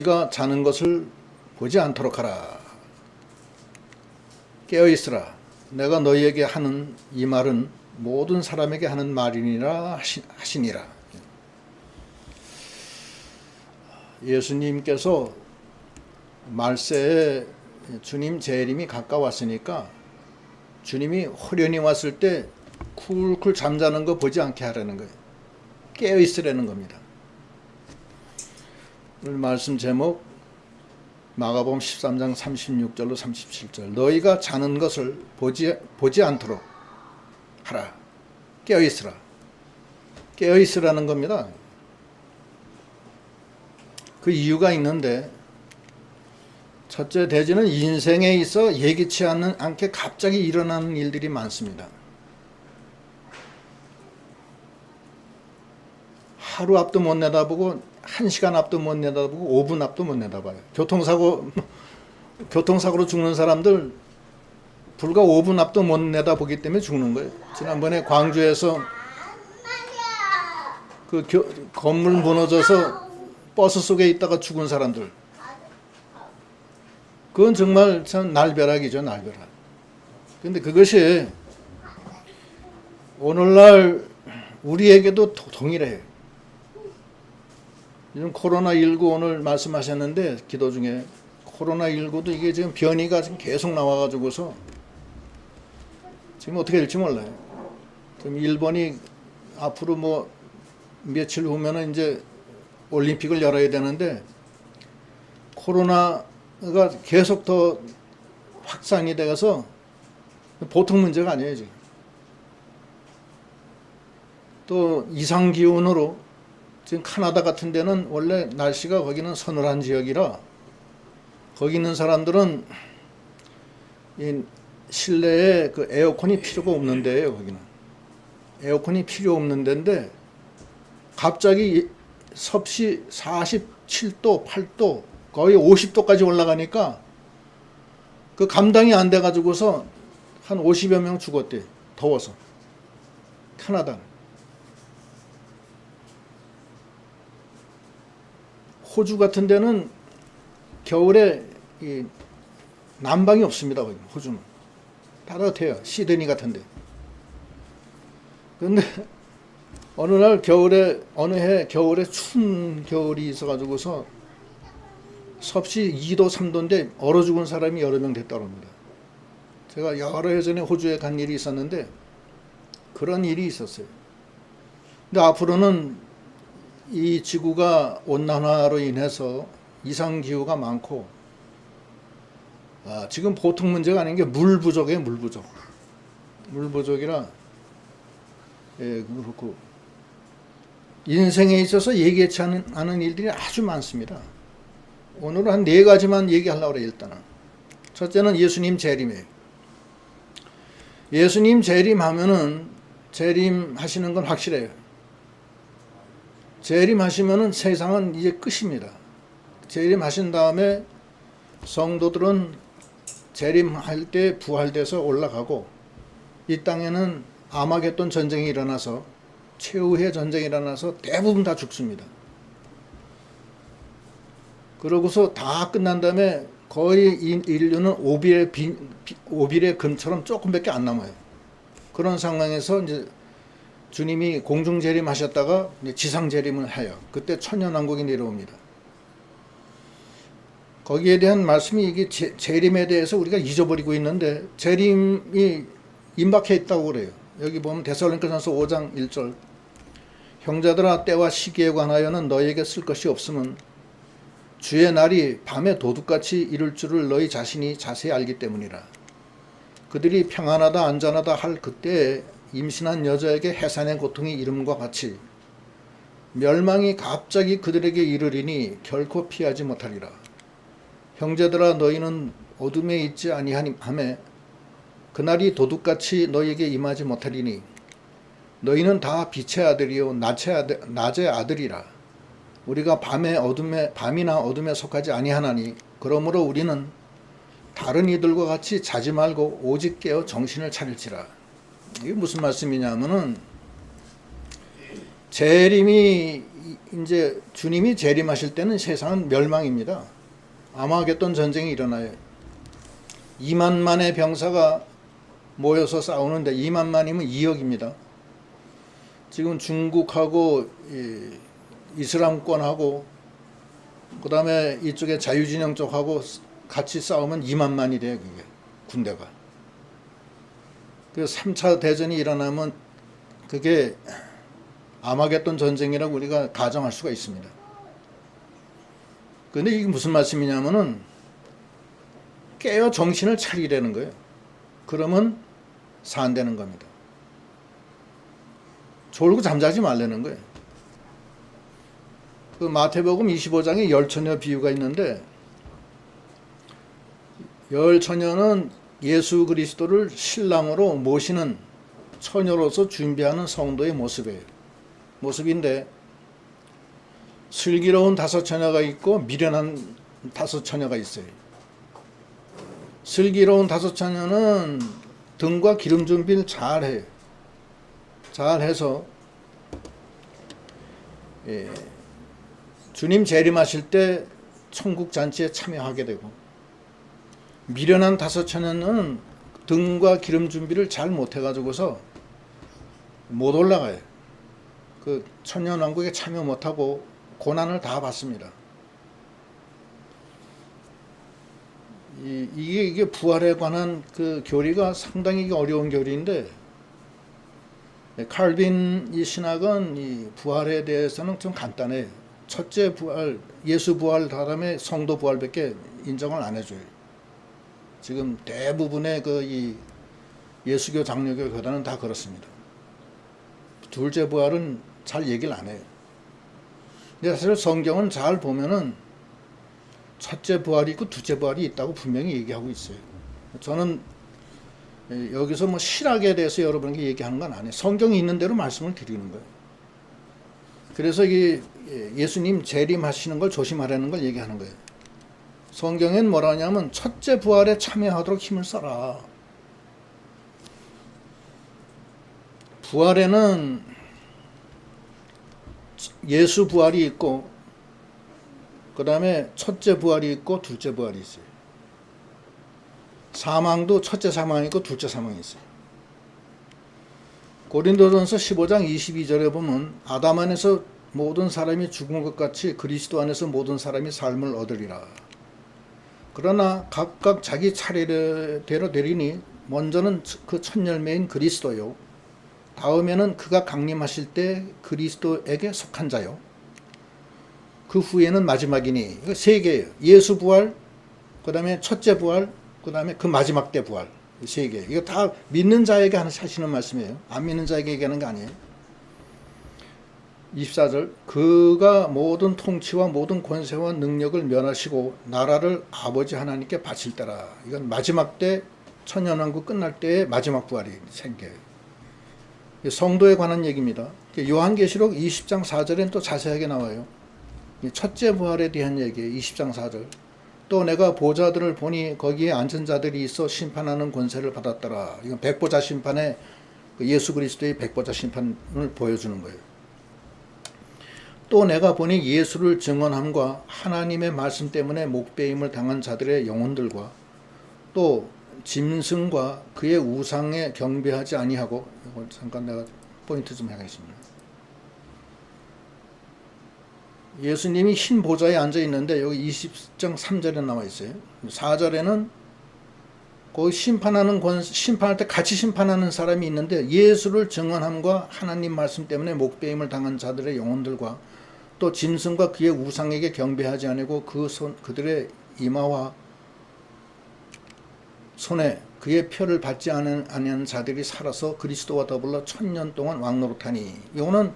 네가 자는 것을 보지 않도록 하라. 깨어있으라. 내가 너희에게 하는 이 말은 모든 사람에게 하는 말이니라 하시니라. 예수님께서 말세에 주님 재림이 가까웠으니까 주님이 호련히 왔을 때 쿨쿨 잠자는 거 보지 않게 하라는 거예요. 깨어있으라는 겁니다. 오늘 말씀 제목 마가복음 13장 36절로 37절. 너희가 자는 것을 보지 않도록 하라. 깨어있으라. 깨어있으라는 겁니다. 그 이유가 있는데, 첫째 대지는 인생에 있어 예기치 않게 갑자기 일어나는 일들이 많습니다. 하루 앞도 못 내다보고 1시간 앞도 못 내다보고 5분 앞도 못 내다봐요. 교통사고로 죽는 사람들 불과 5분 앞도 못 내다보기 때문에 죽는 거예요. 지난번에 광주에서 그 건물 무너져서 버스 속에 있다가 죽은 사람들, 그건 정말 참 날벼락이죠. 날벼락. 근데 그것이 오늘날 우리에게도 동일해요. 지금 코로나19 오늘 말씀하셨는데, 기도 중에 코로나19도 이게 지금 변이가 지금 계속 나와가지고서 지금 어떻게 될지 몰라요. 지금 일본이 앞으로 뭐 며칠 후면은 이제 올림픽을 열어야 되는데, 코로나가 계속 더 확산이 돼서 보통 문제가 아니에요, 지금. 또 이상기온으로 지금 카나다 같은 데는 원래 날씨가 거기는 서늘한 지역이라 거기 있는 사람들은 이 실내에 그 에어컨이 필요가 없는 데예요. 거기는 에어컨이 필요 없는 데인데 갑자기 섭씨 47도, 8도, 거의 50도까지 올라가니까 그 감당이 안 돼가지고서 한 50여 명 죽었대. 더워서. 캐나다. 호주 같은 데는 겨울에 이 난방이 없습니다. 거기 호주는 따뜻해요. 시드니 같은 데. 근데 어느 날 겨울에, 어느 해 겨울에 추운 겨울이 있어가지고서 섭씨 2도 3도인데 얼어 죽은 사람이 여러 명 됐다고 합니다. 제가 여러 해 전에 호주에 간 일이 있었는데 그런 일이 있었어요. 근데 앞으로는 이 지구가 온난화로 인해서 이상기후가 많고, 지금 보통 문제가 아닌 게 물 부족이에요. 물 부족. 물 부족이라, 예, 그렇고 인생에 있어서 예기치 않은 일들이 아주 많습니다. 오늘은 한 4가지만 얘기하려고 그래요. 일단은 첫째는 예수님 재림이에요. 예수님 재림하면은 재림하시는 건 확실해요. 재림하시면은 세상은 이제 끝입니다. 재림하신 다음에 성도들은 재림할 때 부활돼서 올라가고, 이 땅에는 아마겟돈 전쟁이 일어나서, 최후의 전쟁이 일어나서 대부분 다 죽습니다. 그러고서 다 끝난 다음에 거의 인류는 오빌의 금처럼 조금밖에 안 남아요. 그런 상황에서 이제 주님이 공중 재림하셨다가 지상 재림을 해요. 그때 천년왕국이 내려옵니다. 거기에 대한 말씀이, 이게 재림에 대해서 우리가 잊어버리고 있는데 재림이 임박해 있다고 그래요. 여기 보면 데살로니가전서 5장 1절. 형제들아, 때와 시기에 관하여는 너희에게 쓸 것이 없음은 주의 날이 밤에 도둑같이 이를 줄을 너희 자신이 자세히 알기 때문이라. 그들이 평안하다 안전하다 할 그때에 임신한 여자에게 해산의 고통이 이름과 같이 멸망이 갑자기 그들에게 이르리니 결코 피하지 못하리라. 형제들아, 너희는 어둠에 있지 아니하매 그날이 도둑같이 너희에게 임하지 못하리니 너희는 다 빛의 아들이요 낮의 아들이라. 우리가 밤이나 어둠에 속하지 아니하나니 그러므로 우리는 다른 이들과 같이 자지 말고 오직 깨어 정신을 차릴지라. 이게 무슨 말씀이냐면은 재림이 이제 주님이 재림하실 때는 세상은 멸망입니다. 아마겟돈 전쟁이 일어나요. 2만만의 병사가 모여서 싸우는데 2만만이면 2억입니다. 지금 중국하고 이슬람권하고 그 다음에 이쪽에 자유진영 쪽하고 같이 싸우면 2만만이 돼요. 그게 군대가. 그 3차 대전이 일어나면 그게 아마겟돈 전쟁이라고 우리가 가정할 수가 있습니다. 그런데 이게 무슨 말씀이냐면은 깨어 정신을 차리라는 거예요. 그러면 산다는 겁니다. 졸고 잠자지 말라는 거예요. 그 마태복음 25장에 열처녀 비유가 있는데 열처녀는 예수 그리스도를 신랑으로 모시는 처녀로서 준비하는 성도의 모습인데 슬기로운 5처녀가 있고 미련한 5처녀가 있어요. 슬기로운 5처녀는 등과 기름 준비를 잘해요. 잘해서 주님 재림하실 때 천국 잔치에 참여하게 되고, 미련한 5처녀는 등과 기름 준비를 잘 못해가지고서 못 올라가요. 그 천년왕국에 참여 못하고 고난을 다 받습니다. 이게 부활에 관한 그 교리가 상당히 어려운 교리인데, 칼빈 이 신학은 이 부활에 대해서는 좀 간단해요. 첫째 부활, 예수 부활 다음에 성도 부활밖에 인정을 안 해줘요. 지금 대부분의 그 이 예수교 장로교 교단은 다 그렇습니다. 둘째 부활은 잘 얘기를 안 해요. 근데 사실 성경은 잘 보면은 첫째 부활이 있고 둘째 부활이 있다고 분명히 얘기하고 있어요. 저는 여기서 뭐 실학에 대해서 여러분에게 얘기하는 건 아니에요. 성경이 있는 대로 말씀을 드리는 거예요. 그래서 이게 예수님 재림하시는 걸 조심하라는 걸 얘기하는 거예요. 성경엔 뭐라 하냐면 첫째 부활에 참여하도록 힘을 써라. 부활에는 예수 부활이 있고 그 다음에 첫째 부활이 있고 둘째 부활이 있어요. 사망도 첫째 사망이 있고 둘째 사망이 있어요. 고린도전서 15장 22절에 보면 아담 안에서 모든 사람이 죽은 것 같이 그리스도 안에서 모든 사람이 삶을 얻으리라. 그러나 각각 자기 차례대로 되리니 먼저는 그 첫 열매인 그리스도요, 다음에는 그가 강림하실 때 그리스도에게 속한 자요, 그 후에는 마지막이니. 이거 세 개예요. 예수 부활, 그 다음에 첫째 부활, 그 다음에 그 마지막 때 부활. 세 개. 이거 다 믿는 자에게 하시는 말씀이에요. 안 믿는 자에게 얘기하는 거 아니에요. 24절, 그가 모든 통치와 모든 권세와 능력을 멸하시고 나라를 아버지 하나님께 바칠 때라. 이건 마지막 때 천년왕국 끝날 때의 마지막 부활이 생겨요. 성도에 관한 얘기입니다. 요한계시록 20장 4절엔 또 자세하게 나와요. 첫째 부활에 대한 얘기예요. 20장 4절. 또 내가 보좌들을 보니 거기에 앉은 자들이 있어 심판하는 권세를 받았더라. 이건 백보자 심판에 예수 그리스도의 백보자 심판을 보여주는 거예요. 또 내가 보니 예수를 증언함과 하나님의 말씀 때문에 목배임을 당한 자들의 영혼들과 또 짐승과 그의 우상에 경배하지 아니하고, 이걸 잠깐 내가 포인트 좀 하겠습니다. 예수님이 흰 보좌에 앉아 있는데 여기 20장 3절에 나와 있어요. 4절에는 거기 심판할 때 같이 심판하는 사람이 있는데, 예수를 증언함과 하나님 말씀 때문에 목배임을 당한 자들의 영혼들과 또 짐승과 그의 우상에게 경배하지 아니고 그들의 이마와 손에 그의 표를 받지 아니하는 자들이 살아서 그리스도와 더불어 1000년 동안 왕노릇하니. 이거는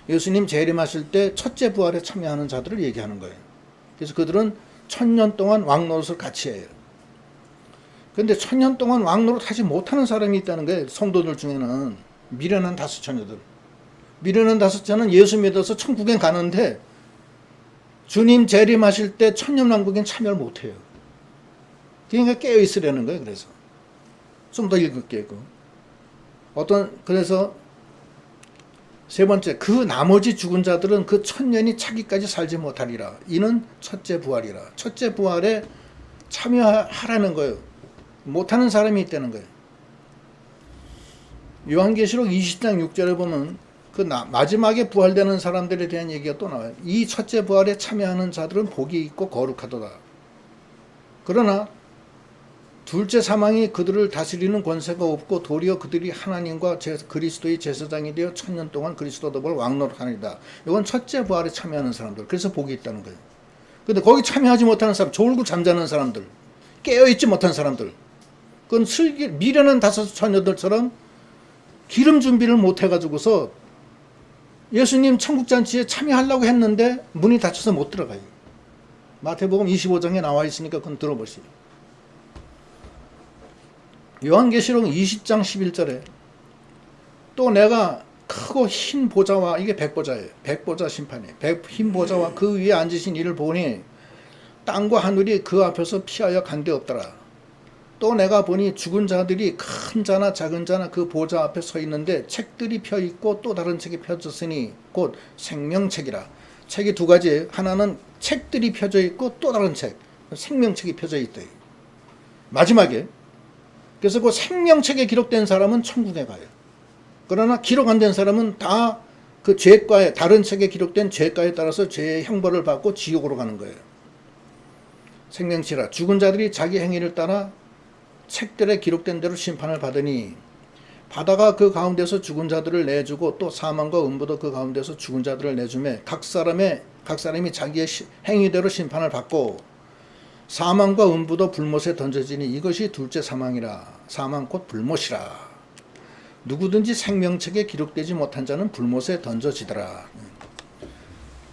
예수님 재림하실 때 첫째 부활에 참여하는 자들을 얘기하는 거예요. 그래서 그들은 1000년 동안 왕노릇을 같이 해요. 그런데 1000년 동안 왕노릇 하지 못하는 사람이 있다는 거예요. 성도들 중에는 미련한 5처녀들. 미련한 5처녀는 예수 믿어서 천국에 가는데 주님 재림하실 때 천년왕국엔 참여를 못해요. 그러니까 깨어있으라는 거예요. 그래서 좀 더 읽을게요. 그래서 세 번째, 그 나머지 죽은 자들은 그 천년이 차기까지 살지 못하리라. 이는 첫째 부활이라. 첫째 부활에 참여하라는 거예요. 못하는 사람이 있다는 거예요. 요한계시록 20장 6절에 보면 그 마지막에 부활되는 사람들에 대한 얘기가 또 나와요. 이 첫째 부활에 참여하는 자들은 복이 있고 거룩하도다. 그러나 둘째 사망이 그들을 다스리는 권세가 없고 도리어 그들이 하나님과 그리스도의 제사장이 되어 천년 동안 그리스도 덕을 왕노릇하리다. 이건 첫째 부활에 참여하는 사람들. 그래서 복이 있다는 거예요. 근데 거기 참여하지 못하는 사람, 졸고 잠자는 사람들, 깨어있지 못한 사람들, 그건 미련한 다섯 처녀들처럼 기름 준비를 못 해가지고서 예수님 천국잔치에 참여하려고 했는데 문이 닫혀서 못 들어가요. 마태복음 25장에 나와 있으니까 그건 들어보시죠. 요한계시록 20장 11절에 또 내가 크고 흰 보좌와, 이게 백보좌예요. 백보좌 심판이에요. 흰 보좌와 그 위에 앉으신 이를 보니 땅과 하늘이 그 앞에서 피하여 간데 없더라. 또 내가 보니 죽은 자들이 큰 자나 작은 자나 그 보좌 앞에 서 있는데 책들이 펴 있고 또 다른 책이 펴졌으니 곧 생명책이라. 책이 두 가지예요. 하나는 책들이 펴져 있고 또 다른 책, 생명책이 펴져 있다. 마지막에. 그래서 그 생명책에 기록된 사람은 천국에 가요. 그러나 기록 안 된 사람은 다 그 죄과에, 다른 책에 기록된 죄과에 따라서 죄의 형벌을 받고 지옥으로 가는 거예요. 생명치라. 죽은 자들이 자기 행위를 따라 책들에 기록된 대로 심판을 받으니 바다가 그 가운데서 죽은 자들을 내주고 또 사망과 음부도 그 가운데서 죽은 자들을 내주매 각 사람이 자기의 행위대로 심판을 받고 사망과 음부도 불못에 던져지니 이것이 둘째 사망이라. 사망 곧 불못이라. 누구든지 생명책에 기록되지 못한 자는 불못에 던져지더라.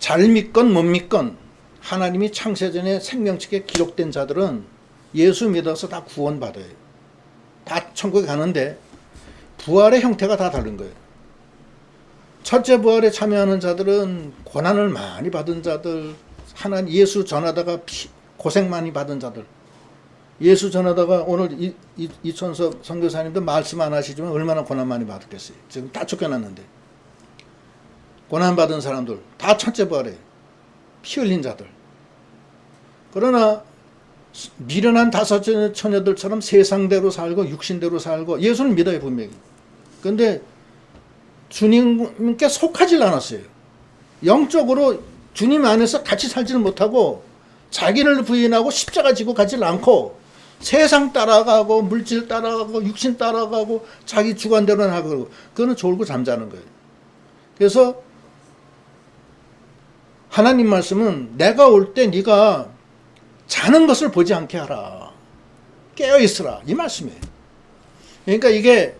잘 믿건 못 믿건 하나님이 창세전에 생명책에 기록된 자들은 예수 믿어서 다 구원받아요. 다 천국에 가는데 부활의 형태가 다 다른 거예요. 첫째 부활에 참여하는 자들은 고난을 많이 받은 자들, 하나님 예수 전하다가 고생 많이 받은 자들, 예수 전하다가 오늘 이천서 선교사님도 말씀 안 하시지만 얼마나 고난 많이 받았겠어요. 지금 다 쫓겨났는데 고난 받은 사람들 다 첫째 부활에 피 흘린 자들. 그러나 미련한 다섯 처녀들처럼 세상대로 살고 육신대로 살고 예수는 믿어요 분명히. 그런데 주님께 속하질 않았어요. 영적으로 주님 안에서 같이 살지를 못하고 자기를 부인하고 십자가 지고 가질 않고 세상 따라가고 물질 따라가고 육신 따라가고 자기 주관대로 나가고 그거는 졸고 잠자는 거예요. 그래서 하나님 말씀은 내가 올 때 네가 자는 것을 보지 않게 하라. 깨어있으라. 이 말씀이에요. 그러니까 이게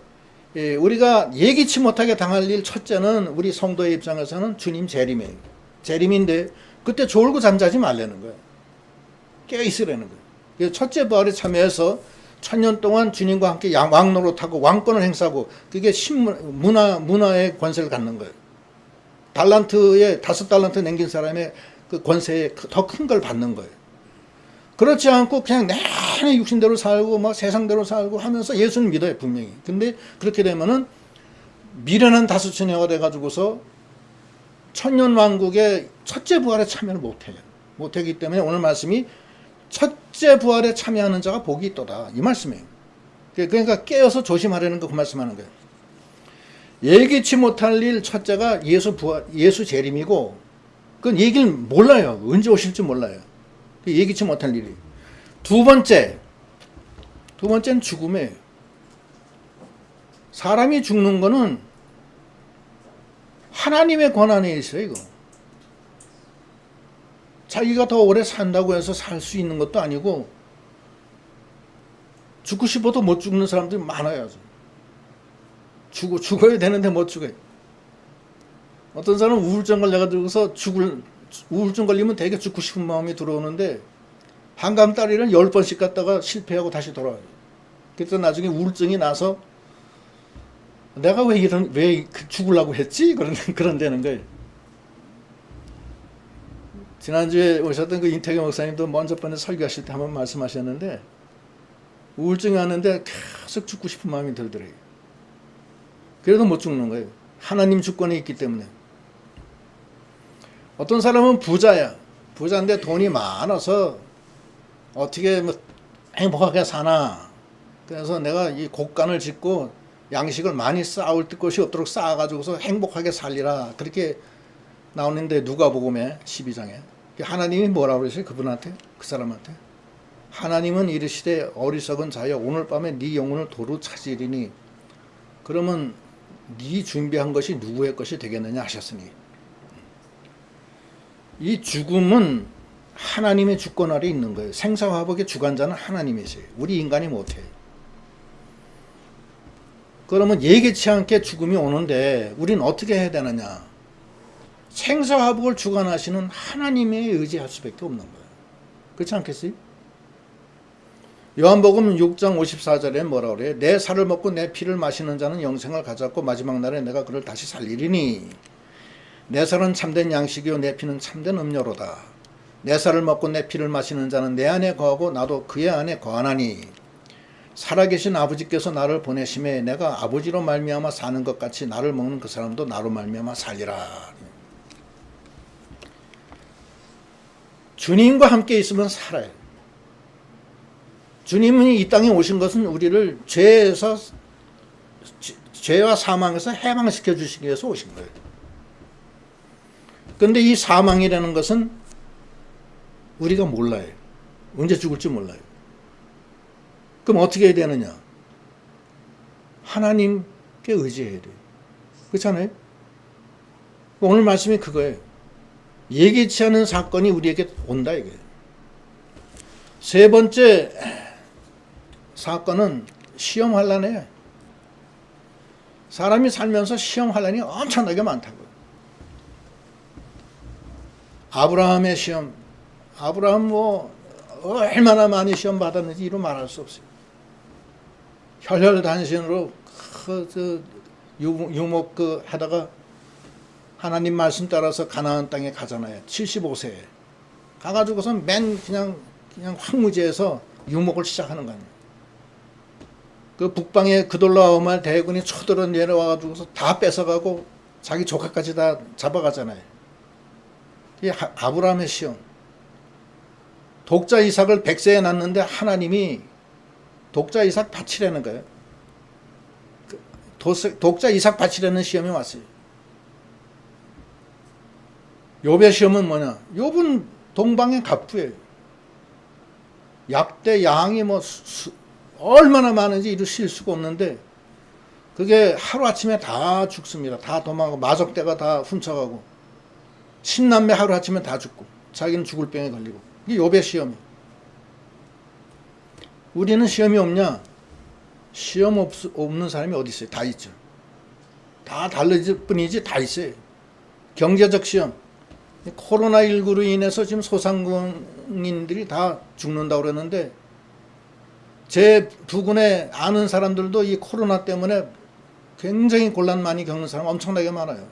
우리가 예기치 못하게 당할 일 첫째는 우리 성도의 입장에서는 주님 재림이에요. 재림인데 그때 졸고 잠자지 말라는 거예요. 깨어있으라는 거예요. 그래서 첫째 부활에 참여해서 천년 동안 주님과 함께 왕노릇하고 왕권을 행사하고 그게 문화의 권세를 갖는 거예요. 달란트에 5달란트 남긴 사람의 그 권세에 더 큰 걸 받는 거예요. 그렇지 않고 그냥 내내 육신대로 살고 막 세상대로 살고 하면서 예수는 믿어요 분명히. 근데 그렇게 되면은 미련한 다섯 처녀가 돼가지고서 천년 왕국의 첫째 부활에 참여를 못해요. 못하기 때문에 오늘 말씀이 첫째 부활에 참여하는 자가 복이 있도다 이 말씀이에요. 그러니까 깨어서 조심하라는 거 그 말씀하는 거예요. 예기치 못할 일 첫째가 예수 재림이고 그건 얘기를 몰라요. 언제 오실지 몰라요. 예기치 못할 일이. 두 번째는 죽음이에요. 사람이 죽는 거는 하나님의 권한에 있어요. 이거. 자기가 더 오래 산다고 해서 살 수 있는 것도 아니고 죽고 싶어도 못 죽는 사람들이 많아요. 죽어야 되는데 못 죽어요. 어떤 사람은 우울증 걸려가지고서 우울증 걸리면 되게 죽고 싶은 마음이 들어오는데 한강다리를 10번씩 갔다가 실패하고 다시 돌아와요. 그래서 나중에 우울증이 나서 내가 왜 죽으려고 했지? 그런 되는 거예요. 지난주에 오셨던 그 인태경 목사님도 먼저 번에 설교하실 때 한번 말씀하셨는데 우울증이 왔는데 계속 죽고 싶은 마음이 들더래요. 그래도 못 죽는 거예요. 하나님 주권에 있기 때문에. 어떤 사람은 부자야. 부자인데 돈이 많아서 어떻게 뭐 행복하게 사나. 그래서 내가 이 곡간을 짓고 양식을 많이 쌓을 것이 없도록 쌓아가지고서 행복하게 살리라. 그렇게 나오는데 누가복음에 12장에 하나님이 뭐라고 그러세요? 그분한테? 그 사람한테? 하나님은 이르시되 어리석은 자여 오늘 밤에 네 영혼을 도로 찾으리니 그러면 네 준비한 것이 누구의 것이 되겠느냐 하셨으니 이 죽음은 하나님의 주권 아래 있는 거예요. 생사화복의 주관자는 하나님이세요. 우리 인간이 못해요. 그러면 예기치 않게 죽음이 오는데 우리는 어떻게 해야 되느냐? 생사화복을 주관하시는 하나님에 의지할 수밖에 없는 거예요. 그렇지 않겠어요? 요한복음 6장 54절에 뭐라고 그래요? 내 살을 먹고 내 피를 마시는 자는 영생을 가졌고 마지막 날에 내가 그를 다시 살리리니 내 살은 참된 양식이요 내 피는 참된 음료로다. 내 살을 먹고 내 피를 마시는 자는 내 안에 거하고 나도 그의 안에 거하나니 살아계신 아버지께서 나를 보내심에 내가 아버지로 말미암아 사는 것 같이 나를 먹는 그 사람도 나로 말미암아 살리라. 주님과 함께 있으면 살아요. 주님이 이 땅에 오신 것은 우리를 죄와 사망에서 해방시켜 주시기 위해서 오신 거예요. 그런데 이 사망이라는 것은 우리가 몰라요. 언제 죽을지 몰라요. 그럼 어떻게 해야 되느냐? 하나님께 의지해야 돼요. 그렇잖아요? 오늘 말씀이 그거예요. 예기치 않은 사건이 우리에게 온다 이거예요. 세 번째 사건은 시험 환란이에요. 사람이 살면서 시험 환란이 엄청나게 많다고요. 아브라함의 시험, 아브라함 뭐 얼마나 많이 시험 받았는지 이루 말할 수 없어요. 혈혈단신으로 유목 하다가 하나님 말씀 따라서 가나안 땅에 가잖아요. 75세에 가가지고선 그냥 황무지에서 유목을 시작하는 거 아니에요. 그 북방에 그돌라오말 대군이 쳐들어 내려와가지고서 다 뺏어가고 자기 조카까지 다 잡아가잖아요. 이 아브라함의 시험. 독자 이삭을 100세에 낳는데 하나님이 독자 이삭 바치라는 거예요. 독자 이삭 바치라는 시험이 왔어요. 욥의 시험은 뭐냐? 욥은 동방의 갑부예요. 약대 양이 뭐 얼마나 많은지 이루 실 수가 없는데 그게 하루아침에 다 죽습니다. 다 도망가고 마적대가 다 훔쳐가고 신남매 하루아침에 다 죽고 자기는 죽을 병에 걸리고 이게 욥의 시험이에요. 우리는 시험이 없냐? 시험 없는 사람이 어디 있어요? 다 있죠. 다 다를 뿐이지 다 있어요. 경제적 시험. 코로나19로 인해서 지금 소상공인들이 다 죽는다고 그러는데 제 부근에 아는 사람들도 이 코로나 때문에 굉장히 곤란 많이 겪는 사람 엄청나게 많아요.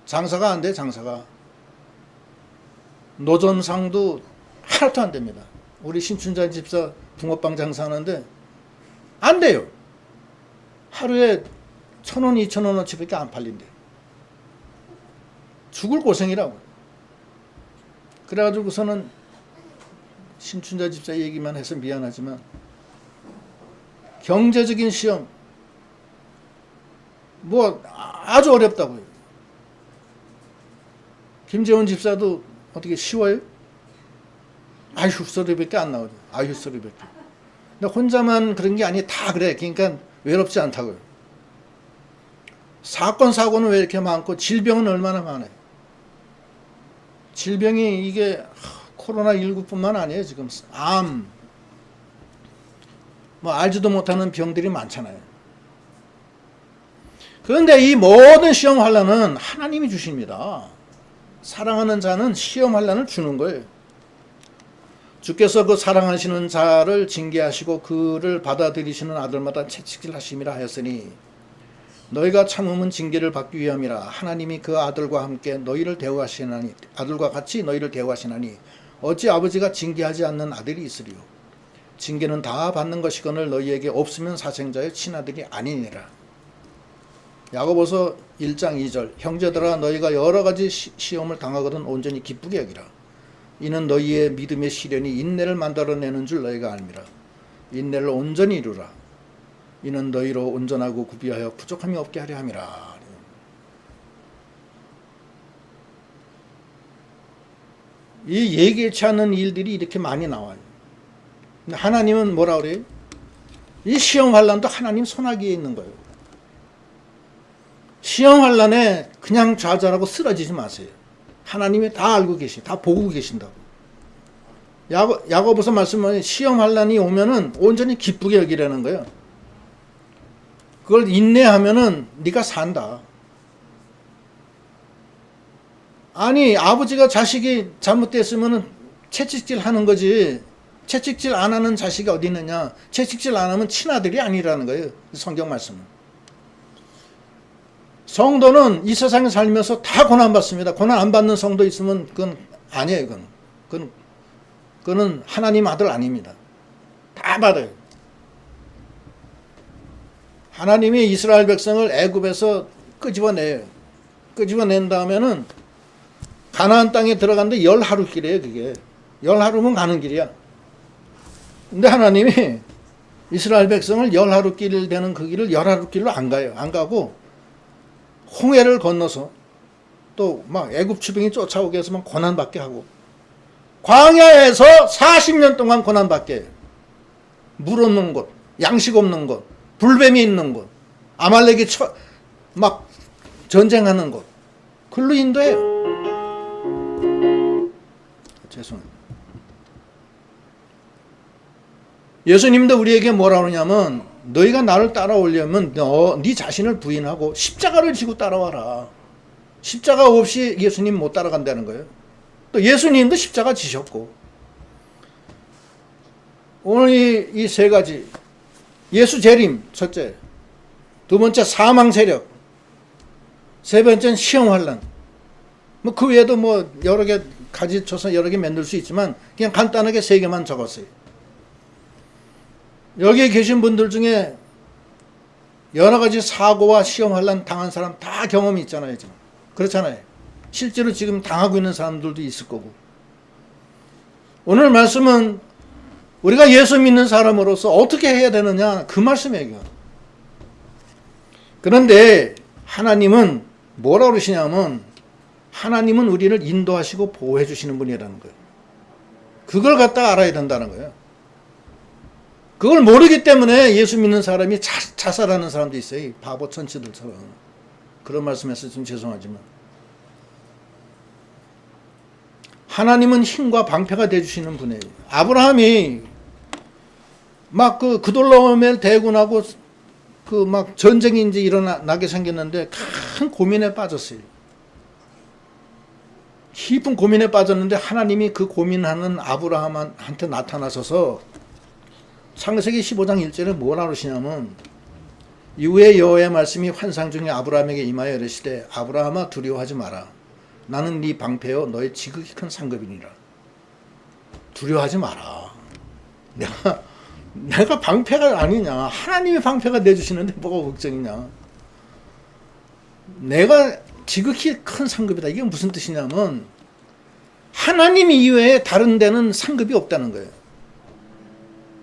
장사가 안 돼, 장사가. 노점상도 하나도 안 됩니다. 우리 신춘자 집사 붕어빵 장사하는데 안 돼요. 하루에 1,000원, 2,000원어치밖에 안 팔린대. 죽을 고생이라고. 그래가지고서는 신춘자 집사 얘기만 해서 미안하지만 경제적인 시험 뭐 아주 어렵다고요. 김재원 집사도 어떻게 쉬워요? 아휴 소리밖에 안 나오죠. 아휴 소리밖에. 근데 혼자만 그런 게 아니 다 그래. 그러니까 외롭지 않다고요. 사건은 왜 이렇게 많고 질병은 얼마나 많아요. 질병이 이게 코로나19뿐만 아니에요. 지금 암, 뭐 알지도 못하는 병들이 많잖아요. 그런데 이 모든 시험 환란은 하나님이 주십니다. 사랑하는 자는 시험 환란을 주는 거예요. 주께서 그 사랑하시는 자를 징계하시고 그를 받아들이시는 아들마다 채찍질 하심이라 하였으니 너희가 참음은 징계를 받기 위함이라. 하나님이 그 아들과 함께 너희를 대우하시나니 아들과 같이 너희를 대우하시나니 어찌 아버지가 징계하지 않는 아들이 있으리요. 징계는 다 받는 것이거늘 너희에게 없으면 사생자의 친아들이 아니니라. 야고보서 1장 2절 형제들아 너희가 여러 가지 시험을 당하거든 온전히 기쁘게 여기라. 이는 너희의 믿음의 시련이 인내를 만들어내는 줄 너희가 알미라. 인내를 온전히 이루라. 이는 너희로 온전하고 구비하여 부족함이 없게 하려 함이라. 이 예기치 않은 일들이 이렇게 많이 나와요. 근데 하나님은 뭐라 그래요? 이 시험 환란도 하나님 손아귀에 있는 거예요. 시험 환란에 그냥 좌절하고 쓰러지지 마세요. 하나님이 다 알고 다 보고 계신다고. 야고보서 말씀은 시험 환란이 오면은 온전히 기쁘게 여기라는 거예요. 그걸 인내하면은 네가 산다. 아니 아버지가 자식이 잘못됐으면은 채찍질 하는 거지. 채찍질 안 하는 자식이 어디 있느냐. 채찍질 안 하면 친아들이 아니라는 거예요. 성경 말씀은. 성도는 이 세상에 살면서 다 고난받습니다. 고난 안 받는 성도 있으면 그건 아니에요. 그거는 하나님 아들 아닙니다. 다 받아요. 하나님이 이스라엘 백성을 애굽에서 끄집어내요. 끄집어낸 다음에는 가나안 땅에 들어갔는데 10하루 길이에요. 그게 10하루면 가는 길이야. 근데 하나님이 이스라엘 백성을 10하루 길 되는 그 길을 10하루 길로 안 가요. 안 가고 홍해를 건너서 또 막 애굽 추병이 쫓아오게 해서 막 고난받게 하고 광야에서 40년 동안 고난받게 해요. 물 없는 곳, 양식 없는 곳, 불뱀이 있는 곳, 아말렉이 막 전쟁하는 곳, 글로 인도해요. 죄송합니다. 예수님도 우리에게 뭐라 그러냐면 너희가 나를 따라오려면 네 자신을 부인하고 십자가를 지고 따라와라. 십자가 없이 예수님 못 따라간다는 거예요. 또 예수님도 십자가 지셨고 오늘 이 세 가지 예수 재림 첫째, 두 번째 사망 세력, 세 번째는 시험 환란. 뭐 그 외에도 뭐 여러 개 가지쳐서 여러 개 만들 수 있지만 그냥 간단하게 세 개만 적었어요. 여기에 계신 분들 중에 여러 가지 사고와 시험 환란 당한 사람 다 경험이 있잖아요. 지금. 그렇잖아요. 실제로 지금 당하고 있는 사람들도 있을 거고. 오늘 말씀은 우리가 예수 믿는 사람으로서 어떻게 해야 되느냐 그 말씀이에요. 그런데 하나님은 뭐라고 그러시냐면 하나님은 우리를 인도하시고 보호해 주시는 분이라는 거예요. 그걸 갖다 알아야 된다는 거예요. 그걸 모르기 때문에 예수 믿는 사람이 자살하는 사람도 있어요. 바보 천치들처럼. 그런 말씀해서 좀 죄송하지만 하나님은 힘과 방패가 되어주시는 분이에요. 아브라함이 막 그돌라오멜 대군하고 그 막 전쟁이 이제 일어나게 생겼는데 큰 고민에 빠졌어요. 깊은 고민에 빠졌는데 하나님이 그 고민하는 아브라함한테 나타나셔서 창세기 15장 1절에 뭐라 그러시냐면 이후에 여호와의 말씀이 환상 중에 아브라함에게 임하여 이르시되 아브라함아 두려워하지 마라. 나는 네 방패요 너의 지극히 큰 상급이니라. 두려워하지 마라. 내가 방패가 아니냐. 하나님이 방패가 내주시는데 뭐가 걱정이냐. 내가 지극히 큰 상급이다. 이게 무슨 뜻이냐면 하나님 이외에 다른 데는 상급이 없다는 거예요.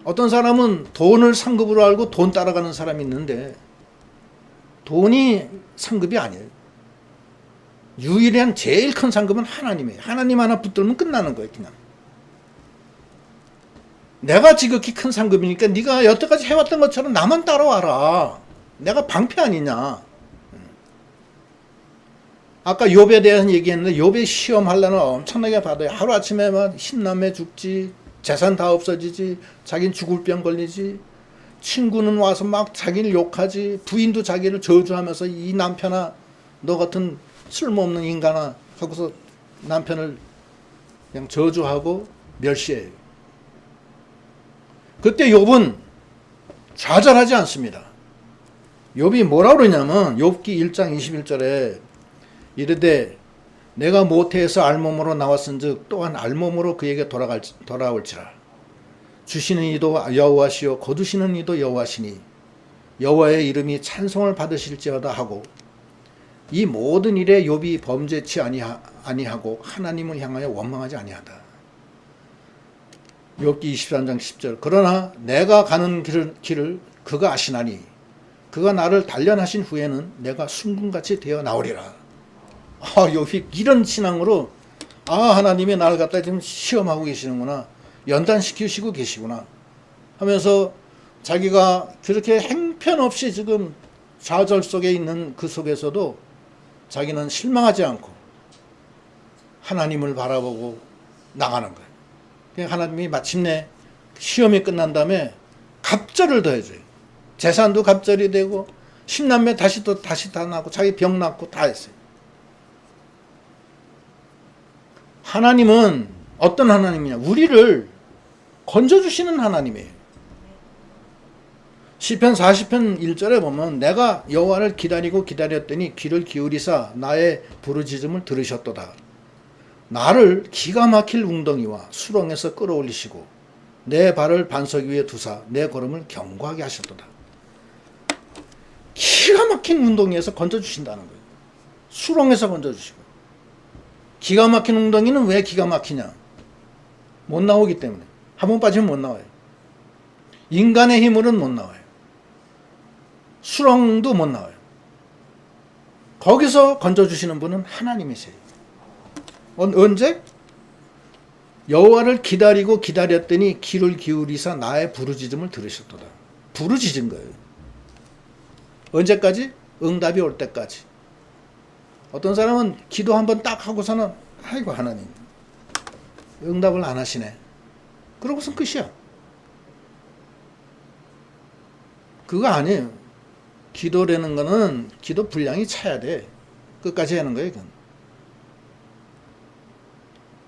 어떤 사람은 돈을 상급으로 알고 돈 따라가는 사람이 있는데 돈이 상급이 아니에요. 유일한 제일 큰 상급은 하나님이에요. 하나님 하나 붙들면 끝나는 거예요. 그냥. 내가 지극히 큰 상급이니까 네가 여태까지 해왔던 것처럼 나만 따라와라. 내가 방패 아니냐. 아까 욥에 대해서 얘기했는데 욥의 시험 환란을 엄청나게 받아요. 하루아침에 막 신남매 죽지, 재산 다 없어지지, 자기는 죽을 병 걸리지, 친구는 와서 막 자기를 욕하지, 부인도 자기를 저주하면서 이 남편아 너 같은 쓸모없는 인간아 하고서 남편을 그냥 저주하고 멸시해요. 그때 욥은 좌절하지 않습니다. 욥이 뭐라고 그러냐면 욥기 1장 21절에 이르되 내가 모태에서 알몸으로 나왔은즉 또한 알몸으로 그에게 돌아올지라. 주시는 이도 여호와시요 거두시는 이도 여호와시니 여호와의 이름이 찬송을 받으실지어다 하고 이 모든 일에 욥이 범죄치 아니하고 하나님을 향하여 원망하지 아니하다. 욥기 23장 10절. 그러나 내가 가는 길을 그가 아시나니 그가 나를 단련하신 후에는 내가 순금같이 되어 나오리라. 욥이 이런 신앙으로 하나님이 나를 갖다 지금 시험하고 계시는구나, 연단시키시고 계시구나 하면서 자기가 그렇게 행편없이 지금 좌절 속에 있는 그 속에서도 자기는 실망하지 않고 하나님을 바라보고 나가는 거예요. 그러니까 하나님이 마침내 시험이 끝난 다음에 갑절을 더해줘요. 재산도 갑절이 되고 10남매 다시 다 낳고 자기 병 낫고 다 했어요. 하나님은 어떤 하나님이냐? 우리를 건져주시는 하나님이에요. 시편 40편 1절에 보면 내가 여호와를 기다리고 기다렸더니 귀를 기울이사 나의 부르짖음을 들으셨도다. 나를 기가 막힐 웅덩이와 수렁에서 끌어올리시고 내 발을 반석 위에 두사 내 걸음을 견고하게 하셨도다. 기가 막힌 웅덩이에서 건져주신다는 거예요. 수렁에서 건져주시고. 기가 막힌 웅덩이는 왜 기가 막히냐? 못 나오기 때문에. 한 번 빠지면 못 나와요. 인간의 힘으로는 못 나와요. 수렁도 못 나와요. 거기서 건져주시는 분은 하나님이세요. 언제? 여호와를 기다리고 기다렸더니 귀를 기울이사 나의 부르짖음을 들으셨도다. 부르짖은 거예요. 언제까지? 응답이 올 때까지. 어떤 사람은 기도 한번 딱 하고서는 아이고 하나님 응답을 안 하시네. 그러고선 끝이야. 그거 아니에요. 기도라는 거는 기도 분량이 차야 돼. 끝까지 하는 거예요. 그건.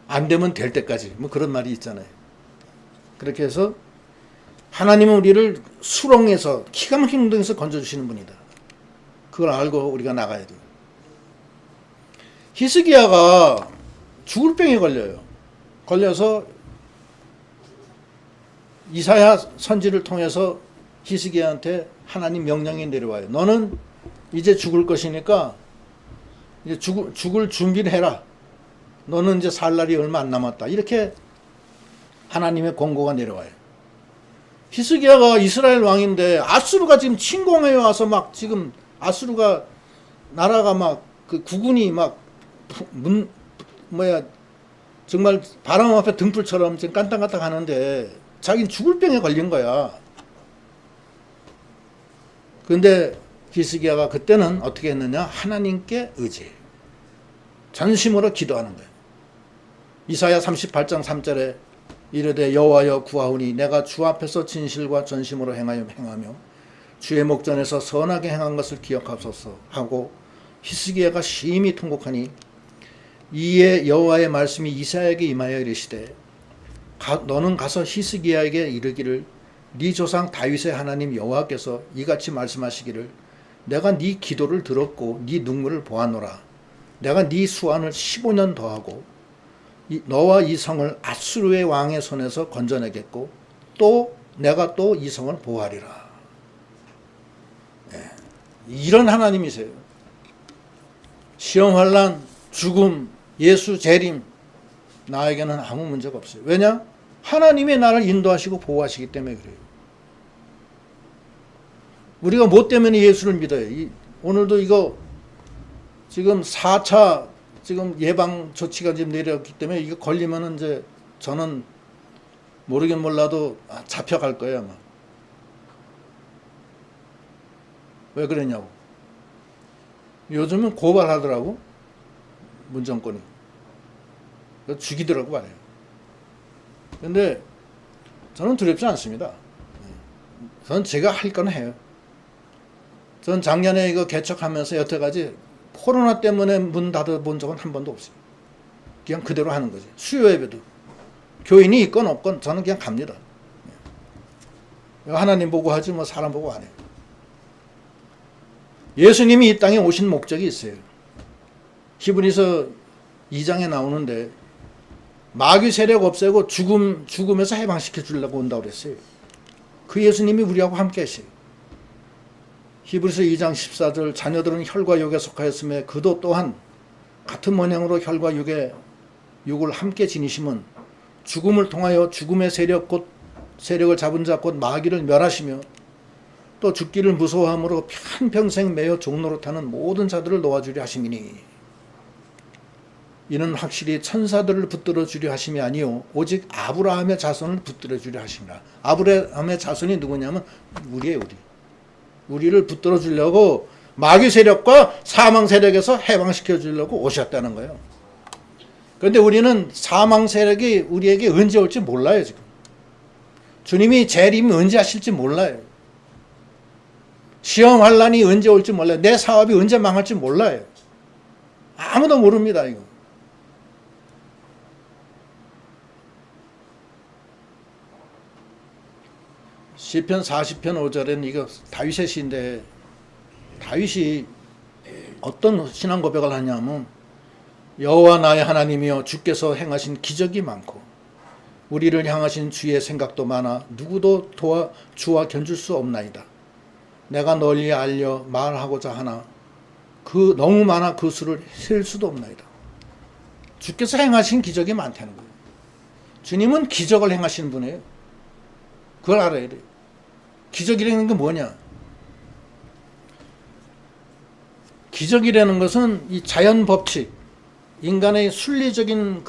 안 되면 될 때까지. 뭐 그런 말이 있잖아요. 그렇게 해서 하나님은 우리를 수렁에서 기가 막힌 웅덩이에서 건져주시는 분이다. 그걸 알고 우리가 나가야 돼요. 히스기야가 죽을 병에 걸려요. 걸려서 이사야 선지를 통해서 히스기야한테 하나님 명령이 내려와요. 너는 이제 죽을 것이니까 이제 죽을 준비를 해라. 너는 이제 살 날이 얼마 안 남았다. 이렇게 하나님의 권고가 내려와요. 히스기야가 이스라엘 왕인데 아수르가 지금 침공해 와서 막 지금 아수르가 나라가 막 그 국군이 막 정말 바람 앞에 등불처럼 지금 깐딱깐딱 하는데 자기는 죽을 병에 걸린 거야. 그런데 히스기야가 그때는 어떻게 했느냐? 하나님께 의지해. 전심으로 기도하는 거예요. 이사야 38장 3절에 이르되 여호와여 구하오니 내가 주 앞에서 진실과 전심으로 행하며 주의 목전에서 선하게 행한 것을 기억하소서 하고 히스기야가 심히 통곡하니 이에 여호와의 말씀이 이사야에게 임하여 이르시되 너는 가서 히스기야에게 이르기를 네 조상 다윗의 하나님 여호와께서 이같이 말씀하시기를 내가 네 기도를 들었고 네 눈물을 보았노라. 내가 네 수완을 15년 더하고 너와 이 성을 아수르의 왕의 손에서 건져내겠고 또 내가 또 이 성을 보호하리라. 이런 하나님이세요. 시험, 환난, 죽음, 예수 재림 나에게는 아무 문제가 없어요. 왜냐? 하나님이 나를 인도하시고 보호하시기 때문에 그래요. 우리가 뭐 때문에 예수를 믿어요? 오늘도 이거 지금 4차 지금 예방 조치가 지금 내렸기 때문에 이거 걸리면은 이제 저는 모르긴 몰라도 잡혀갈 거예요 아마. 왜 그러냐고. 요즘은 고발하더라고 문정권이. 죽이더라고 말이에요. 근데 저는 두렵지 않습니다. 저는 제가 할 건 해요. 전 작년에 이거 개척하면서 여태까지 코로나 때문에 문 닫아본 적은 한 번도 없어요. 그냥 그대로 하는 거지. 수요 예배도. 교인이 있건 없건 저는 그냥 갑니다. 하나님 보고 하지 뭐 사람 보고 안 해요. 예수님이 이 땅에 오신 목적이 있어요. 히브리서 2장에 나오는데 마귀 세력 없애고 죽음에서 해방시켜 주려고 온다고 그랬어요. 그 예수님이 우리하고 함께 하세요. 히브리서 2장 14절 자녀들은 혈과 육에 속하였음에 그도 또한 같은 모양으로 혈과 육을 함께 지니심은 죽음을 통하여 죽음의 세력 곧 세력을 잡은 자 곧 마귀를 멸하시며 또 죽기를 무서워함으로 한평생 매여 종노릇하는 모든 자들을 놓아주려 하심이니 이는 확실히 천사들을 붙들어 주려 하심이 아니요 오직 아브라함의 자손을 붙들어 주려 하심이라. 아브라함의 자손이 누구냐면 우리예요. 우리를 붙들어 주려고 마귀 세력과 사망 세력에서 해방시켜 주려고 오셨다는 거예요. 그런데 우리는 사망 세력이 우리에게 언제 올지 몰라요. 지금 주님이 재림이 언제 하실지 몰라요. 시험 환란이 언제 올지 몰라요. 내 사업이 언제 망할지 몰라요. 아무도 모릅니다. 이거. 시편 40편 5절에는 이거 다윗의 시인데 다윗이 어떤 신앙 고백을 하냐면 여호와 나의 하나님이여 주께서 행하신 기적이 많고 우리를 향하신 주의 생각도 많아 누구도 주와 견줄 수 없나이다. 내가 널리 알려 말하고자 하나 너무 많아 그 수를 셀 수도 없나이다. 주께서 행하신 기적이 많다는 거예요. 주님은 기적을 행하시는 분이에요. 그걸 알아야 돼요. 기적이라는 게 뭐냐? 기적이라는 것은 이 자연 법칙, 인간의 순리적인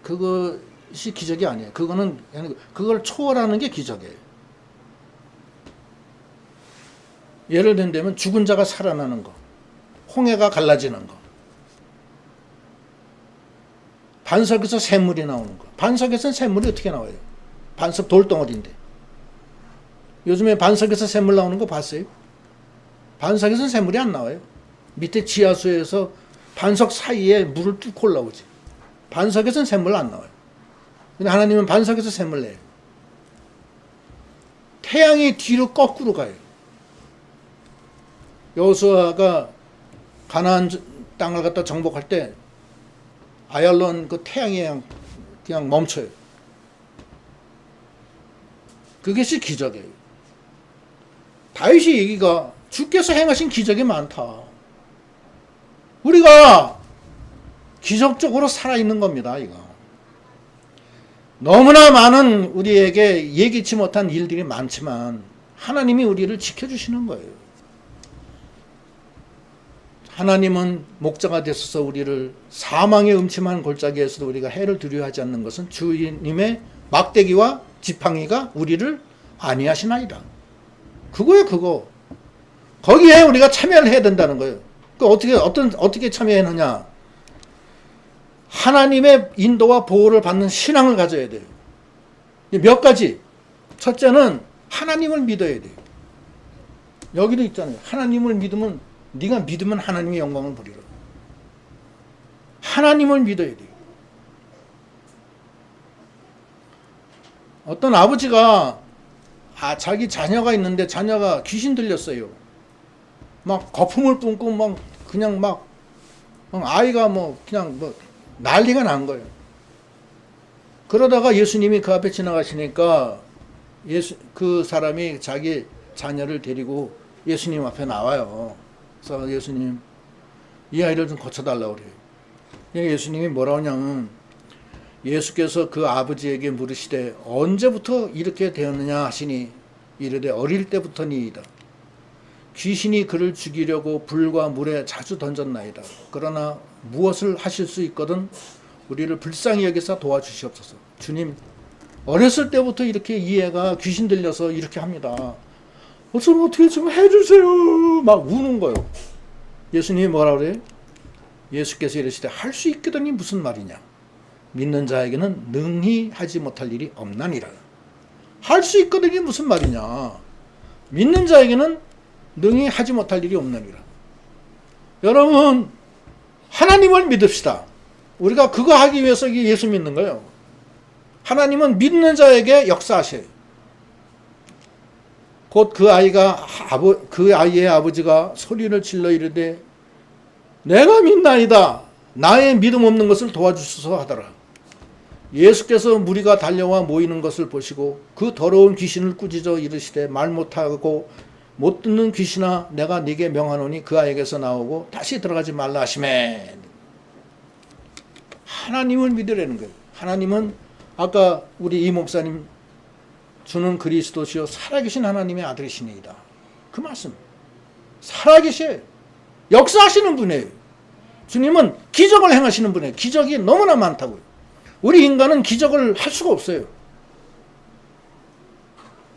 그것이 기적이 아니에요. 그걸 초월하는 게 기적이에요. 예를 든다면 죽은 자가 살아나는 거, 홍해가 갈라지는 거, 반석에서 샘물이 나오는 거. 반석에서는 샘물이 어떻게 나와요? 반석 돌덩어리인데. 요즘에 반석에서 샘물 나오는 거 봤어요? 반석에서는 샘물이 안 나와요. 밑에 지하수에서 반석 사이에 물을 뚫고 올라오지. 반석에서는 샘물 안 나와요. 근데 하나님은 반석에서 샘물 내요. 태양이 뒤로 거꾸로 가요. 여호수아가 가나안 땅을 갖다 정복할 때 아얄론 그 태양이 그냥 멈춰요. 그것이 기적이에요. 다윗이 얘기가 주께서 행하신 기적이 많다. 우리가 기적적으로 살아있는 겁니다. 이거 너무나 많은 우리에게 예기치 못한 일들이 많지만 하나님이 우리를 지켜주시는 거예요. 하나님은 목자가 되셔서 우리를 사망의 음침한 골짜기에서도 우리가 해를 두려워하지 않는 것은 주님의 막대기와 지팡이가 우리를 안위하시나이다. 그거예요, 그거. 거기에 우리가 참여를 해야 된다는 거예요. 어떻게 참여하느냐? 하나님의 인도와 보호를 받는 신앙을 가져야 돼요. 몇 가지. 첫째는 하나님을 믿어야 돼요. 여기도 있잖아요. 하나님을 믿으면 네가 믿으면 하나님의 영광을 보리라. 하나님을 믿어야 돼요. 어떤 아버지가 자기 자녀가 있는데 자녀가 귀신 들렸어요. 막 거품을 뿜고 그냥 아이가 그냥 난리가 난 거예요. 그러다가 예수님이 그 앞에 지나가시니까 그 사람이 자기 자녀를 데리고 예수님 앞에 나와요. 그래서 예수님 이 아이를 좀 고쳐달라고 그래요. 예수님이 뭐라고 하냐면 예수께서 그 아버지에게 물으시되 언제부터 이렇게 되었느냐 하시니 이르되 어릴 때부터니이다. 귀신이 그를 죽이려고 불과 물에 자주 던졌나이다. 그러나 무엇을 하실 수 있거든 우리를 불쌍히 여기서 도와주시옵소서. 주님 어렸을 때부터 이렇게 이 애가 귀신 들려서 이렇게 합니다. 좀 어떻게 좀 해주세요. 막 우는 거예요. 예수님이 뭐라 그래요? 예수께서 이러시되 할 수 있거든이 무슨 말이냐. 믿는 자에게는 능히 하지 못할 일이 없나니라. 할 수 있거든이 무슨 말이냐. 믿는 자에게는 능히 하지 못할 일이 없나니라. 여러분 하나님을 믿읍시다. 우리가 그거 하기 위해서 예수 믿는 거예요. 하나님은 믿는 자에게 역사하셔요. 곧 그 아이의 아버지가 소리를 질러 이르되 내가 믿나이다. 나의 믿음 없는 것을 도와주소서 하더라. 예수께서 무리가 달려와 모이는 것을 보시고 그 더러운 귀신을 꾸짖어 이르시되 말 못하고 못 듣는 귀신아 내가 네게 명하노니 그 아이에게서 나오고 다시 들어가지 말라 하시매. 하나님을 믿으라는 거예요. 하나님은 아까 우리 이 목사님 주는 그리스도시요 살아계신 하나님의 아들이시니이다. 그 말씀. 살아계셔요. 역사하시는 분이에요. 주님은 기적을 행하시는 분이에요. 기적이 너무나 많다고요. 우리 인간은 기적을 할 수가 없어요.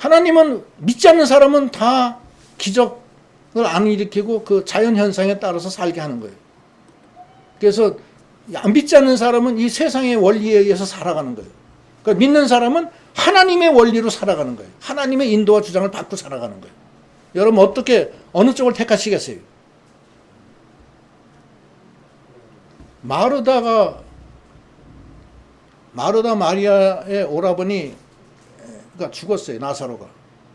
하나님은 믿지 않는 사람은 다 기적을 안 일으키고 그 자연현상에 따라서 살게 하는 거예요. 그래서 안 믿지 않는 사람은 이 세상의 원리에 의해서 살아가는 거예요. 그러니까 믿는 사람은 하나님의 원리로 살아가는 거예요. 하나님의 인도와 주장을 받고 살아가는 거예요. 여러분 어떻게 어느 쪽을 택하시겠어요? 마르다 마리아의 오라버니 가 죽었어요. 나사로가.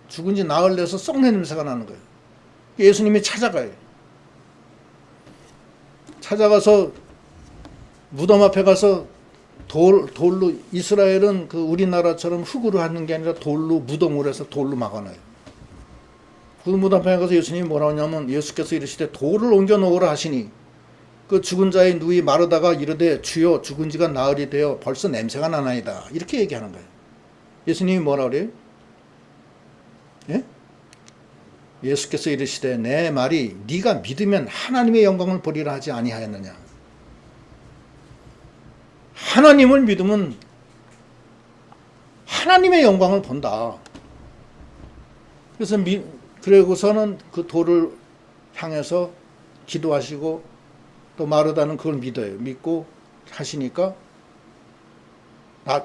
죽은 지 나흘 내서 썩는 냄새가 나는 거예요. 예수님이 찾아가요. 찾아가서 무덤 앞에 가서 돌로 이스라엘은 그 우리나라처럼 흙으로 하는 게 아니라 돌로 무덤으로 해서 돌로 막아놔요. 그 무덤 앞에 가서 예수님이 뭐라고 하냐면 예수께서 이르시되 돌을 옮겨 놓으라 하시니 그 죽은 자의 누이 마르다가 이르되 주여 죽은 지가 나흘이 되어 벌써 냄새가 나나이다. 이렇게 얘기하는 거예요. 예수님이 뭐라 그래요? 예? 예수께서 이르시되 내 말이 네가 믿으면 하나님의 영광을 보리라 하지 아니하였느냐. 하나님을 믿으면 하나님의 영광을 본다. 그래서 그러고서는 그 돌을 향해서 기도하시고 또 마르다는 그걸 믿어요. 믿고 하시니까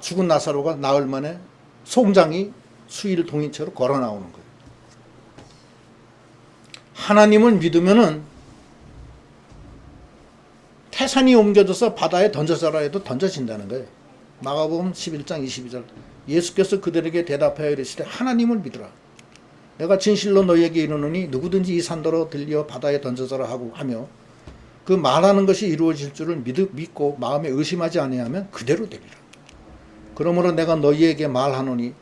죽은 나사로가 나흘 만에 송장이 수일 동인체로 걸어 나오는 거예요. 하나님을 믿으면은 태산이 옮겨져서 바다에 던져져라 해도 던져진다는 거예요. 마가복음 11장 22절 예수께서 그들에게 대답하여 이르시되 하나님을 믿으라. 내가 진실로 너희에게 이르노니 누구든지 이 산더러 들려 바다에 던져져라 하며 그 말하는 것이 이루어질 줄을 믿고 마음에 의심하지 아니하면 그대로 되리라. 그러므로 내가 너희에게 말하노니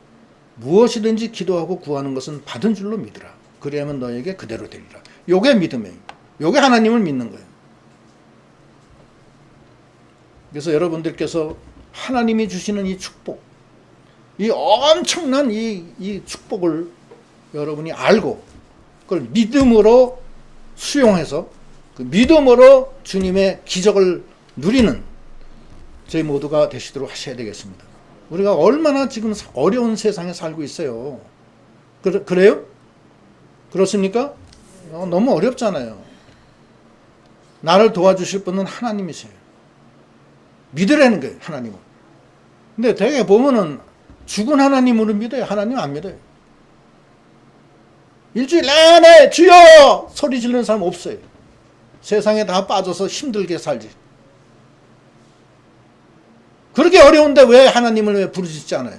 무엇이든지 기도하고 구하는 것은 받은 줄로 믿으라. 그래야만 너희에게 그대로 되리라. 요게 믿음이에요. 요게 하나님을 믿는 거예요. 그래서 여러분들께서 하나님이 주시는 이 축복, 이 엄청난 이 축복을 여러분이 알고 그걸 믿음으로 수용해서 그 믿음으로 주님의 기적을 누리는 저희 모두가 되시도록 하셔야 되겠습니다. 우리가 얼마나 지금 어려운 세상에 살고 있어요. 그래요? 그렇습니까? 너무 어렵잖아요. 나를 도와주실 분은 하나님이세요. 믿으라는 거예요, 하나님은. 근데 되게 보면은 죽은 하나님으로 믿어요. 하나님 안 믿어요. 일주일 내내 주여! 소리 지르는 사람 없어요. 세상에 다 빠져서 힘들게 살지. 그렇게 어려운데 왜 하나님을 왜 부르짖지 않아요?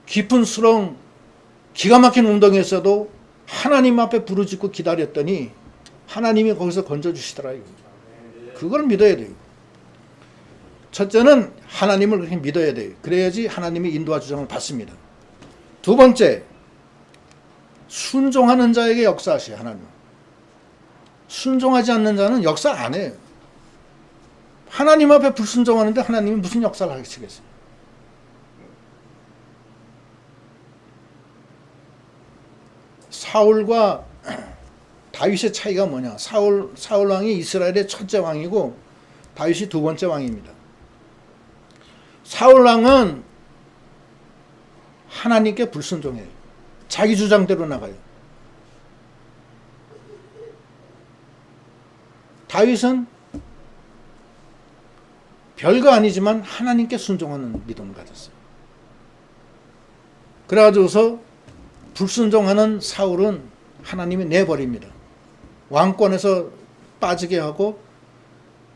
깊은 수렁, 기가 막힌 운동에서도 하나님 앞에 부르짖고 기다렸더니 하나님이 거기서 건져주시더라고요. 그걸 믿어야 돼요. 첫째는 하나님을 그렇게 믿어야 돼요. 그래야지 하나님이 인도와 주장을 받습니다. 두 번째, 순종하는 자에게 역사하셔요, 하나님. 순종하지 않는 자는 역사 안 해요. 하나님 앞에 불순종하는데 하나님이 무슨 역사를 하시겠어요? 사울과 다윗의 차이가 뭐냐? 사울 왕이 이스라엘의 첫째 왕이고 다윗이 두 번째 왕입니다. 사울 왕은 하나님께 불순종해요. 자기 주장대로 나가요. 다윗은 별거 아니지만 하나님께 순종하는 믿음을 가졌어요. 그래가지고서 불순종하는 사울은 하나님이 내버립니다. 왕권에서 빠지게 하고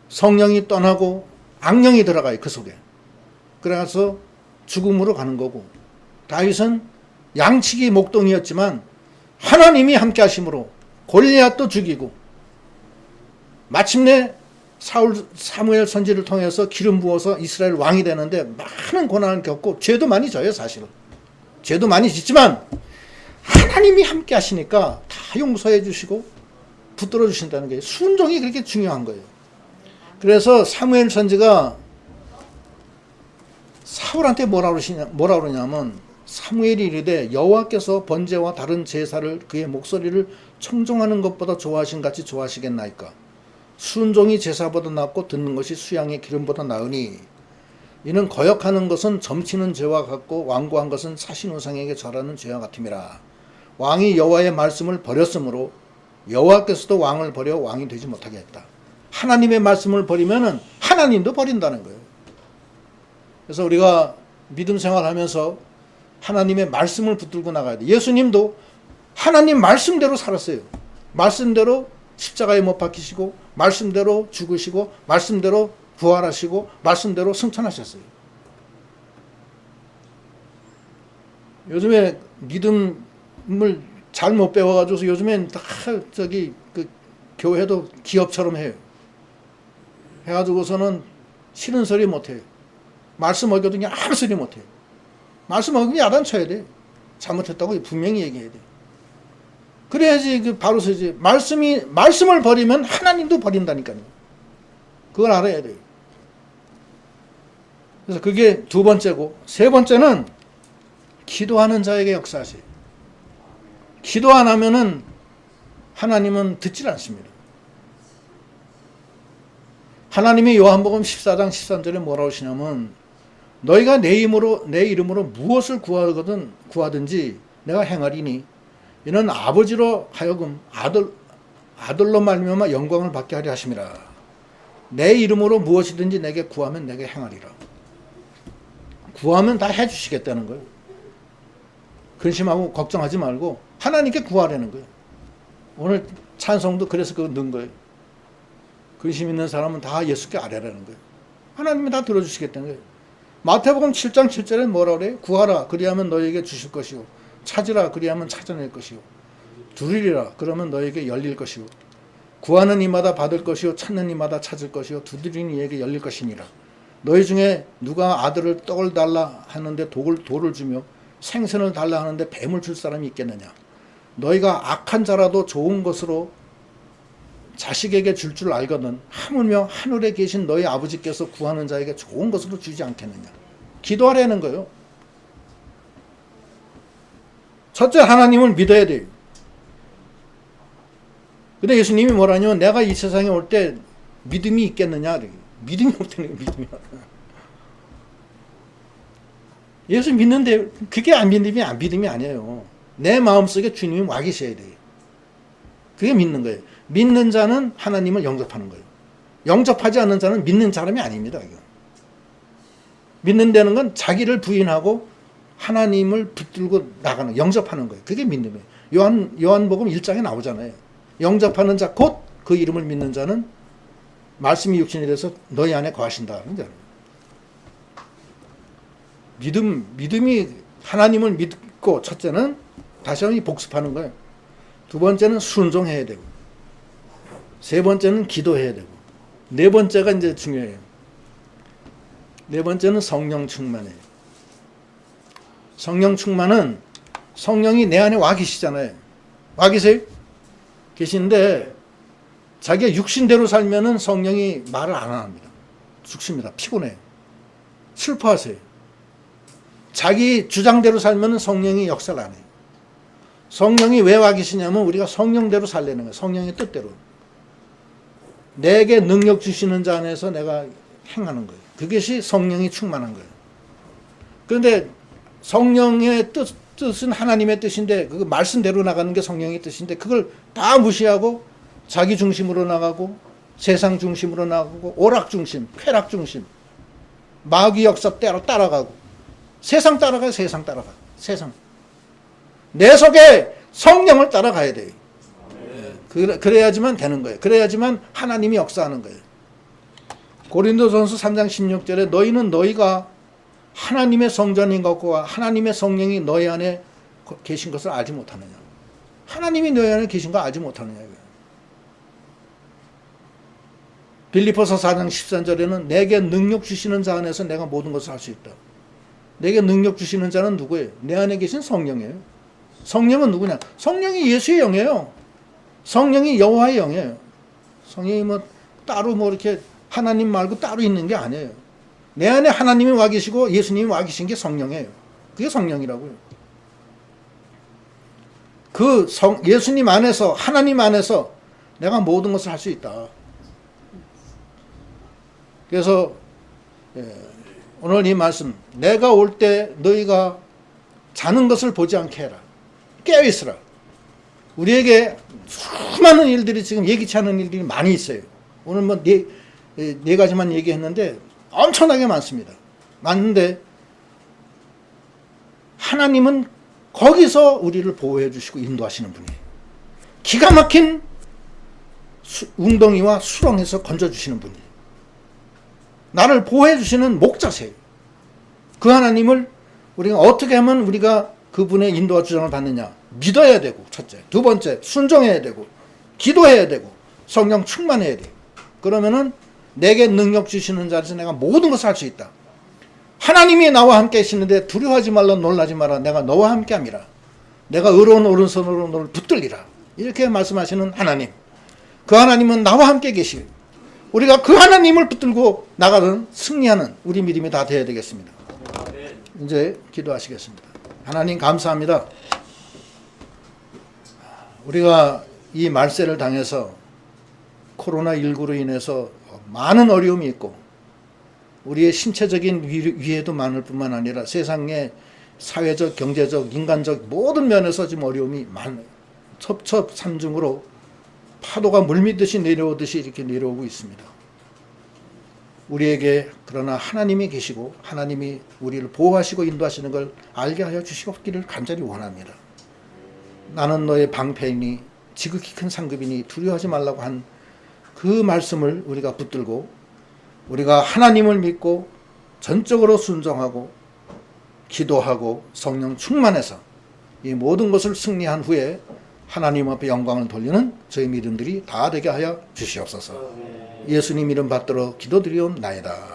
성령이 떠나고 악령이 들어가요. 그 속에. 그래서 죽음으로 가는 거고, 다윗은 양치기 목동이었지만 하나님이 함께 하심으로 골리앗도 죽이고 마침내 사무엘 선지를 통해서 기름 부어서 이스라엘 왕이 되는데 많은 고난을 겪고 죄도 많이 져요. 사실은 죄도 많이 짓지만 하나님이 함께 하시니까 다 용서해 주시고 붙들어 주신다는 게 순종이 그렇게 중요한 거예요. 그래서 사무엘 선지가 사울한테 뭐라 그러냐면 사무엘이 이르되 여호와께서 번제와 다른 제사를 그의 목소리를 청종하는 것보다 좋아하신 같이 좋아하시겠나이까. 순종이 제사보다 낫고 듣는 것이 수양의 기름보다 나으니 이는 거역하는 것은 점치는 죄와 같고 완고한 것은 사신 우상에게 절하는 죄와 같음이라. 왕이 여호와의 말씀을 버렸으므로 여호와께서도 왕을 버려 왕이 되지 못하게 했다. 하나님의 말씀을 버리면은 하나님도 버린다는 거예요. 그래서 우리가 믿음 생활하면서 하나님의 말씀을 붙들고 나가야 돼. 예수님도 하나님 말씀대로 살았어요. 말씀대로 십자가에 못 박히시고 말씀대로 죽으시고 말씀대로 부활하시고 말씀대로 승천하셨어요. 요즘에 믿음을 잘못 배워가지고 요즘엔 다 그 교회도 기업처럼 해요. 해가지고서는 싫은 소리 못해요. 말씀 어기거든요. 아무 소리 못해요. 말씀 어기면 야단쳐야 돼. 잘못했다고 분명히 얘기해야 돼. 그래야지 바로 서지. 말씀을 버리면 하나님도 버린다니까요. 그걸 알아야 돼요. 그래서 그게 두 번째고, 세 번째는 기도하는 자에게 역사하세요. 기도 안 하면은 하나님은 듣질 않습니다. 하나님이 요한복음 14장 13절에 뭐라고 하시냐면 너희가 내 이름으로 무엇을 구하든지 내가 행하리니 이는 아버지로 하여금 아들로 말미암아 영광을 받게 하려 하심이라. 내 이름으로 무엇이든지 내게 구하면 내게 행하리라. 구하면 다 해주시겠다는 거예요. 근심하고 걱정하지 말고 하나님께 구하라는 거예요. 오늘 찬송도 그래서 그거 넣은 거예요. 근심 있는 사람은 다 예수께 아뢰라는 거예요. 하나님이 다 들어주시겠다는 거예요. 마태복음 7장 7절에 뭐라 그래요? 구하라 그리하면 너희에게 주실 것이요 찾으라 그리하면 찾아낼 것이요 두드리라 그러면 너희에게 열릴 것이요 구하는 이마다 받을 것이요 찾는 이마다 찾을 것이요 두드리는 이에게 열릴 것이니라. 너희 중에 누가 아들을 떡을 달라 하는데 돌을 주며 생선을 달라 하는데 뱀을 줄 사람이 있겠느냐. 너희가 악한 자라도 좋은 것으로 자식에게 줄 알거든 하물며 하늘에 계신 너희 아버지께서 구하는 자에게 좋은 것으로 주지 않겠느냐. 기도하라는 거예요. 첫째 하나님을 믿어야 돼요. 근데 예수님이 뭐라냐면 내가 이 세상에 올 때 믿음이 있겠느냐. 믿음이 없다는 거예요. 믿음이. 예수 믿는데 그게 안 믿음이 아니에요. 내 마음속에 주님이 와 계셔야 돼요. 그게 믿는 거예요. 믿는 자는 하나님을 영접하는 거예요. 영접하지 않는 자는 믿는 사람이 아닙니다. 이거. 믿는다는 건 자기를 부인하고 하나님을 붙들고 나가는, 영접하는 거예요. 그게 믿는 거예요. 요한복음 1장에 나오잖아요. 영접하는 자 곧 그 이름을 믿는 자는 말씀이 육신이 돼서 너희 안에 거하신다는 자예요. 믿음이 하나님을 믿고 첫째는 다시 한번 복습하는 거예요. 두 번째는 순종해야 되고 세 번째는 기도해야 되고 네 번째가 이제 중요해요. 네 번째는 성령 충만이에요. 성령 충만은 성령이 내 안에 와 계시잖아요. 와 계세요? 계시는데 자기가 육신대로 살면은 성령이 말을 안 합니다. 죽습니다. 피곤해요. 슬퍼하세요. 자기 주장대로 살면은 성령이 역사를 안 해요. 성령이 왜 와 계시냐면 우리가 성령대로 살려는 거예요. 성령의 뜻대로. 내게 능력 주시는 자 안에서 내가 행하는 거예요. 그것이 성령이 충만한 거예요. 그런데 성령의 뜻은 하나님의 뜻인데 그 말씀대로 나가는 게 성령의 뜻인데 그걸 다 무시하고 자기 중심으로 나가고 세상 중심으로 나가고 오락 중심, 쾌락 중심, 마귀 역사 따라가고 세상 따라가요. 세상 따라가. 세상. 내 속에 성령을 따라가야 돼요. 그래야지만 되는 거예요. 그래야지만 하나님이 역사하는 거예요. 고린도전서 3장 16절에 너희는 너희가 하나님의 성전인 것과 하나님의 성령이 너희 안에 계신 것을 알지 못하느냐. 하나님이 너희 안에 계신 거 알지 못하느냐. 빌립보서 4장 13절에는 내게 능력 주시는 자 안에서 내가 모든 것을 할 수 있다. 내게 능력 주시는 자는 누구예요? 내 안에 계신 성령이에요. 성령은 누구냐? 성령이 예수의 영이에요. 성령이 여호와의 영이에요. 성령이 뭐 따로 뭐 이렇게 하나님 말고 따로 있는 게 아니에요. 내 안에 하나님이 와 계시고 예수님이 와 계신 게 성령이에요. 그게 성령이라고요. 그 예수님 안에서, 하나님 안에서 내가 모든 것을 할 수 있다. 그래서 오늘 이 말씀, 내가 올 때 너희가 자는 것을 보지 않게 해라. 깨어있으라. 우리에게 수많은 일들이 지금 예기치 않은 일들이 많이 있어요. 오늘 뭐 네 가지만 얘기했는데 엄청나게 많습니다. 많은데 하나님은 거기서 우리를 보호해 주시고 인도하시는 분이에요. 기가 막힌 웅덩이와 수렁에서 건져주시는 분이에요. 나를 보호해 주시는 목자세요. 그 하나님을 우리가 어떻게 하면 우리가 그분의 인도와 주장을 받느냐. 믿어야 되고, 첫째. 두 번째, 순종해야 되고, 기도해야 되고, 성령 충만해야 돼요. 그러면은 내게 능력 주시는 자리에서 내가 모든 것을 할 수 있다. 하나님이 나와 함께 계시는데 두려워하지 말라, 놀라지 마라. 내가 너와 함께 함이라. 내가 의로운 오른손으로 너를 붙들리라. 이렇게 말씀하시는 하나님. 그 하나님은 나와 함께 계시고 우리가 그 하나님을 붙들고 나가는 승리하는 우리 믿음이 다 되어야 되겠습니다. 이제 기도하시겠습니다. 하나님 감사합니다. 우리가 이 말세를 당해서 코로나19로 인해서 많은 어려움이 있고 우리의 신체적인 위해도 많을 뿐만 아니라 세상의 사회적, 경제적, 인간적 모든 면에서 지금 어려움이 많아요. 첩첩산중으로 파도가 물밀듯이 내려오듯이 이렇게 내려오고 있습니다. 우리에게 그러나 하나님이 계시고 하나님이 우리를 보호하시고 인도하시는 걸 알게 하여 주시옵기를 간절히 원합니다. 나는 너의 방패이니 지극히 큰 상급이니 두려워하지 말라고 한 그 말씀을 우리가 붙들고 우리가 하나님을 믿고 전적으로 순종하고 기도하고 성령 충만해서 이 모든 것을 승리한 후에 하나님 앞에 영광을 돌리는 저희 믿음들이 다 되게 하여 주시옵소서. 예수님 이름 받들어 기도드리옵나이다.